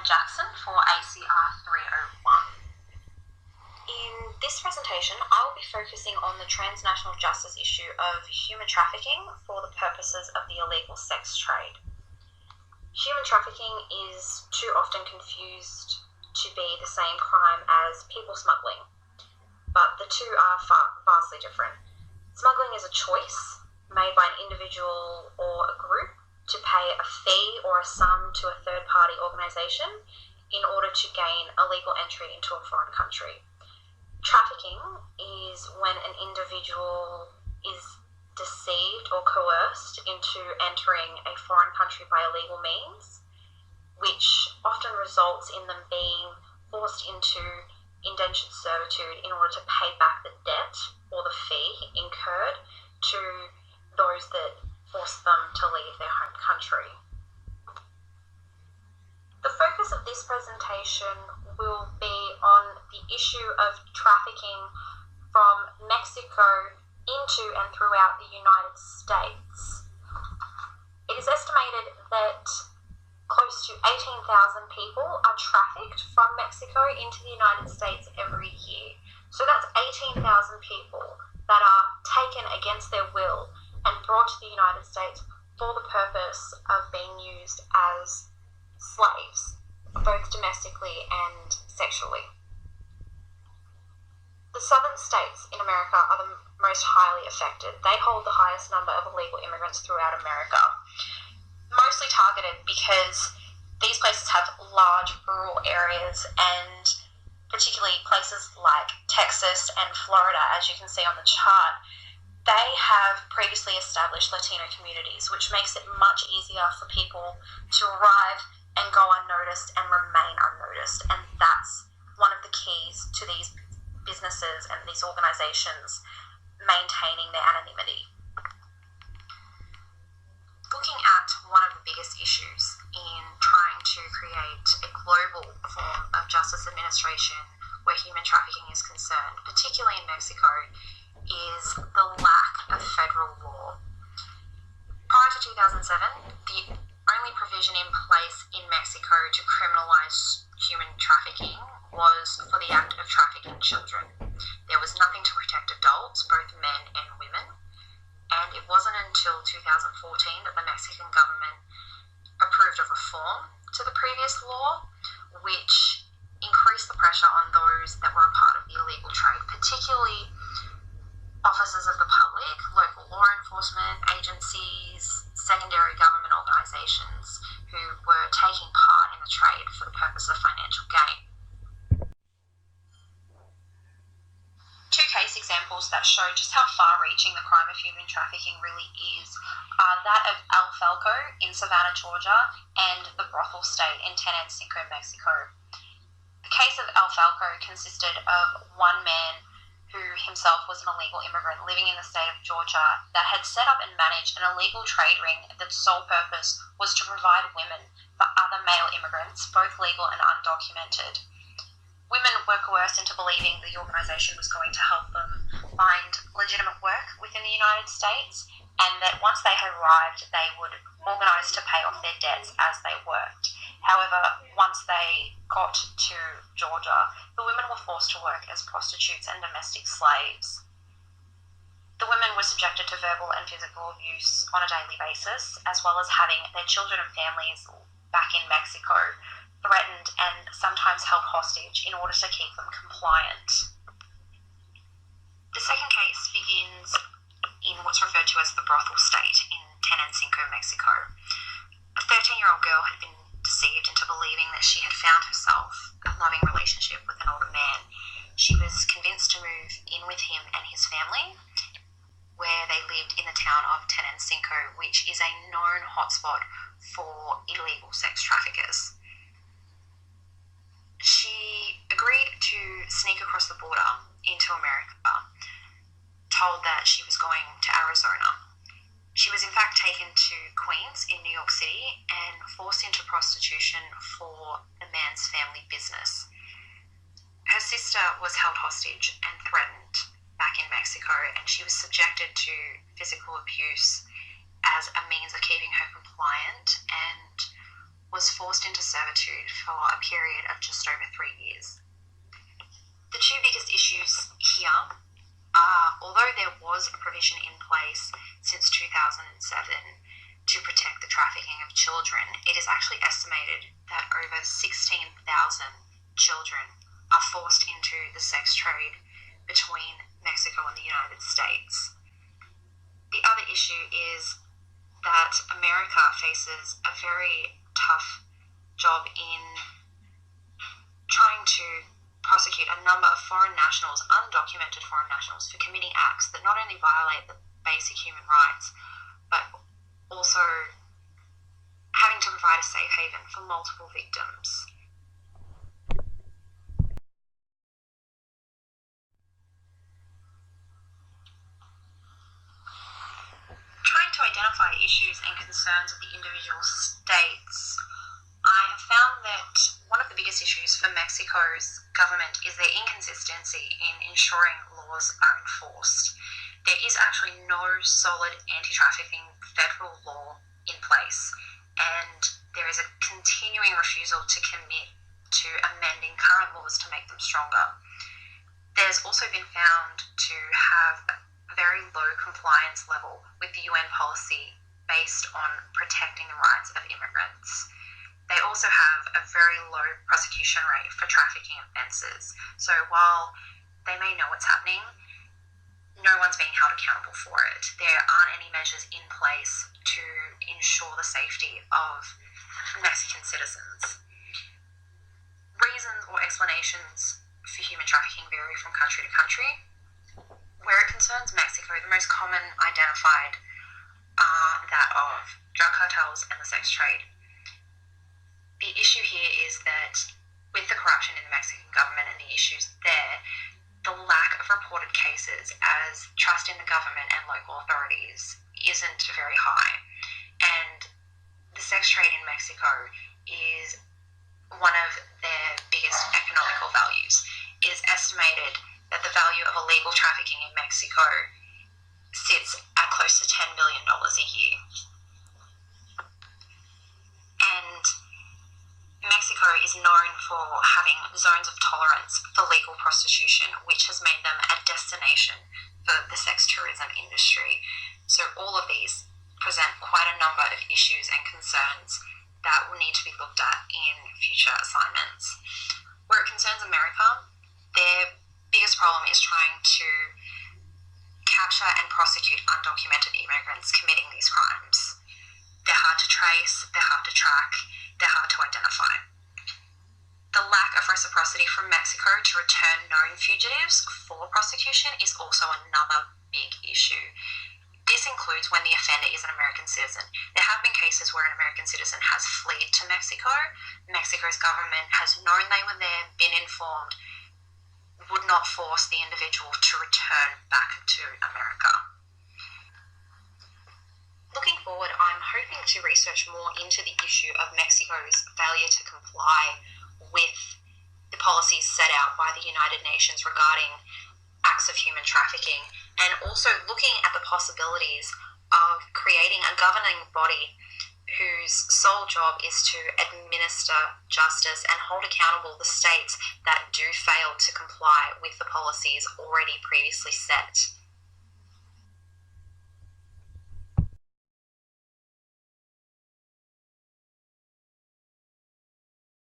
Jackson for ACR301. In this presentation, I will be focusing on the transnational justice issue of human trafficking for the purposes of the illegal sex trade. Human trafficking is too often confused to be the same crime as people smuggling, but the two are vastly different. Smuggling is a choice made by an individual or a group to pay a fee or a sum to a third-party organisation in order to gain a legal entry into a foreign country. Trafficking is when an individual is deceived or coerced into entering a foreign country by illegal means, which often results in them being forced into indentured servitude in order to pay back the debt or the fee incurred to those that force them to leave their home country. The focus of this presentation will be on the issue of trafficking from Mexico into and throughout the United States. It is estimated that close to 18,000 people are trafficked from Mexico into the United States every year. So that's 18,000 people that are taken against their will and brought to the United States for the purpose of being used as slaves, both domestically and sexually. The southern states in America are the most highly affected. They hold the highest number of illegal immigrants throughout America, mostly targeted because these places have large rural areas, and particularly places like Texas and Florida, as you can see on the chart, they have previously established Latino communities, which makes it much easier for people to arrive and go unnoticed and remain unnoticed. And that's one of the keys to these businesses and these organizations maintaining their anonymity. Looking at one of the biggest issues in trying to create a global form of justice administration where human trafficking is concerned, particularly in Mexico, is the lack of federal law. Prior to 2007, the only provision in place in Mexico to criminalise human trafficking was for the act of trafficking children. There was nothing to protect adults, both men and women, and it wasn't until 2014 that the Mexican government approved a reform to the previous law, which increased the pressure on those that were a part of the illegal trade, particularly officers of the public, local law enforcement agencies, secondary government organisations who were taking part in the trade for the purpose of financial gain. Two case examples that show just how far-reaching the crime of human trafficking really is are that of El Falco in Savannah, Georgia, and the brothel state in Tenancinco, Mexico. The case of El Falco consisted of one man who himself was an illegal immigrant living in the state of Georgia that had set up and managed an illegal trade ring that's sole purpose was to provide women for other male immigrants, both legal and undocumented. Women were coerced into believing the organisation was going to help them find legitimate work within the United States, and that once they had arrived, they would organise to pay off their debts as they worked. However, once they got to Georgia, the women were forced to work as prostitutes and domestic slaves. The women were subjected to verbal and physical abuse on a daily basis, as well as having their children and families back in Mexico threatened and sometimes held hostage in order to keep them compliant. The second case begins in what's referred to as the brothel state in Tenancinco, Mexico. A 13-year-old girl had been deceived into believing that she had found herself a loving relationship with an older man. She was convinced to move in with him and his family, where they lived in the town of Tenancinco, which is a known hotspot for illegal sex traffickers. She agreed to sneak across the border into America, told that she was going to Arizona. She was in fact taken to Queens in New York City and forced into prostitution for the man's family business. Her sister was held hostage and threatened back in Mexico, and she was subjected to physical abuse as a means of keeping her compliant, and was forced into servitude servitude for a period of just over 3 years. The two biggest issues here are, although there was a provision in place since 2007 to protect the trafficking of children, it is actually estimated that over 16,000 children are forced into the sex trade between Mexico and the United States. The other issue is that America faces a very tough job in trying to prosecute a number of foreign nationals, undocumented foreign nationals, for committing acts that not only violate the basic human rights, but also having to provide a safe haven for multiple victims. Trying to identify issues and concerns of the individual states, I have found that one of the biggest issues for Mexico's government is their inconsistency in ensuring laws are enforced. There is actually no solid anti-trafficking federal law in place, and there is a continuing refusal to commit to amending current laws to make them stronger. There's also been found to have a very low compliance level with the UN policy based on protecting the rights of immigrants. They also have a very low prosecution rate for trafficking offences. So while they may know what's happening, no one's being held accountable for it. There aren't any measures in place to ensure the safety of Mexican citizens. Reasons or explanations for human trafficking vary from country to country. Where it concerns Mexico, the most common identified are that of drug cartels and the sex trade. The issue here is that with the corruption in the Mexican government and the issues there, the lack of reported cases as trust in the government and local authorities isn't very high. And the sex trade in Mexico is one of their biggest economical values. It is estimated that the value of illegal trafficking in Mexico sits at close to $10 billion a year. And Mexico is known for having zones of tolerance for legal prostitution, which has made them a destination for the sex tourism industry. So all of these present quite a number of issues and concerns that will need to be looked at in future assignments. Where it concerns America, their biggest problem is trying to capture and prosecute undocumented immigrants committing these crimes. They're hard to trace, they're hard to track, they're hard to identify. The lack of reciprocity from Mexico to return known fugitives for prosecution is also another big issue. This includes when the offender is an American citizen. There have been cases where an American citizen has fled to Mexico. Mexico's government has known they were there, been informed, would not force the individual to return back to America. Looking forward, I'm hoping to research more into the issue of Mexico's failure to comply with the policies set out by the United Nations regarding acts of human trafficking, and also looking at the possibilities of creating a governing body whose sole job is to administer justice and hold accountable the states that do fail to comply with the policies already previously set.